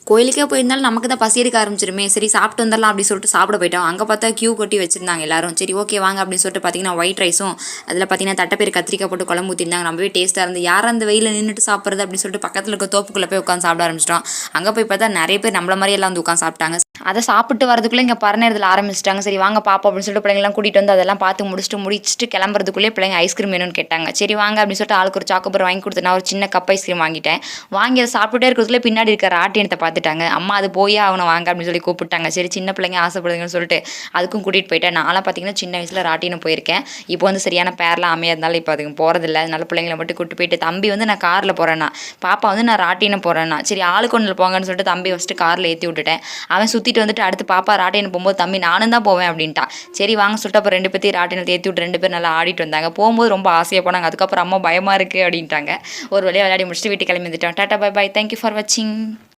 கோயிலுக்கே போயிருந்தாலும் நமக்கு தான் பசி எடுக்க ஆரம்பிச்சிருமே, சரி சாப்பிட்டு வந்துடலாம் அப்படின்னு சொல்லிட்டு சாப்பிட போயிட்டோம். அங்கே பார்த்தா கியூ கொட்டி வச்சிருந்தாங்க எல்லாரும். சரி ஓகே வாங்க அப்படின்னு சொல்லிட்டு பார்த்தீங்கன்னா ஒயிட் ரைஸும் அதில் பார்த்தீங்கன்னா தட்டைப்பேர் கத்திரிக்காய் போட்டு குழம்பு ஊற்றிருந்தாங்க. ரொம்பவே டேஸ்ட்டாக இருந்து யார் அந்த வெயில நின்றுட்டு சாப்பிட்றது அப்படின்னு சொல்லிட்டு பக்கத்தில் இருக்க தோப்புக்குள்ளே போய் உட்காந்து சாப்பிட ஆரம்பிச்சிட்டோம். அங்கே போய் பார்த்தா நிறைய பேர் நம்மள மாதிரி எல்லாம் வந்து உட்காந்து சாப்பிட்டாங்க. அதை சாப்பிட்டு வரதுக்குள்ளே இங்கே பறநேரத்தில் ஆரம்பிச்சிட்டாங்க. சரி வாங்க பாப்போம் அப்படின்னு சொல்லிட்டு பிள்ளைங்களாம் கூட்டிகிட்டு வந்து அதெல்லாம் பார்த்து முடிச்சுட்டு கிளம்புறதுக்குள்ளே பிள்ளைங்க ஐஸ்கிரீம் வேணும்னு கேட்டாங்க. சரி வாங்க அப்படின்னு சொல்லிட்டு ஆளுக்கு ஒரு சாக்கோபார் வாங்கி கொடுத்து நான் ஒரு சின்ன கப் ஐஸ்கிரீம் வாங்கிட்டேன். வாங்கி அதை சாப்பிட்டுட்டே இருக்கிறதுக்குள்ளே பின்னாடி இருக்கிற ராட்டினத்தை பார்த்துட்டாங்க. அம்மா அது போயே அவனை வாங்க அப்படின்னு சொல்லி கூப்பிட்டாங்க. சரி சின்ன பிள்ளைங்க ஆசைப்படுதுங்கன்னு சொல்லிட்டு அதுக்கும் கூட்டிகிட்டு போயிட்டேன். நான்லாம் பார்த்தீங்கன்னா சின்ன வயசில் ராட்டினம் போயிருக்கேன். இப்போ வந்து சரியான பேர்லாம் அமையாதனால இப்போ அதுக்கு போகிறதில்ல. அதனால பிள்ளைங்களை மட்டும் கூட்டு போயிட்டு தம்பி வந்து நான் காரில் போகிறேன்னா, பாப்பா வந்து நான் ராட்டினம் போகிறேன்னா, சரி ஆளுக்கு ஒன்றில் போங்கன்னு சொல்லிட்டு தம்பி ஃபஸ்ட்டு காரில் ஏற்றி விட்டுட்டேன். அவன் சுற்றிட்டு வந்துட்டு அடுத்து பாப்பா ராட்டினம் போகும்போது தம்பி நானும் தான் போவேன் அப்படின்ட்டான். சரி வாங்க சொல்லிட்டு அப்புறம் 2 பேர்த்தையும் ராட்டினத்தை ஏற்றி விட்டு 2 பேர் நல்லா ஆடிட்டு வந்தாங்க. போகும்போது ரொம்ப ஆசையாக போனாங்க. அதுக்கப்புறம் அம்மா பயமாக இருக்குது அப்படின்ட்டாங்க. ஒரு வழியாக விளையாடி முடிச்சுட்டு வீட்டுக்கு கிளம்பி வந்துட்டோம். Tata bye bye, thank you for வாட்சிங்.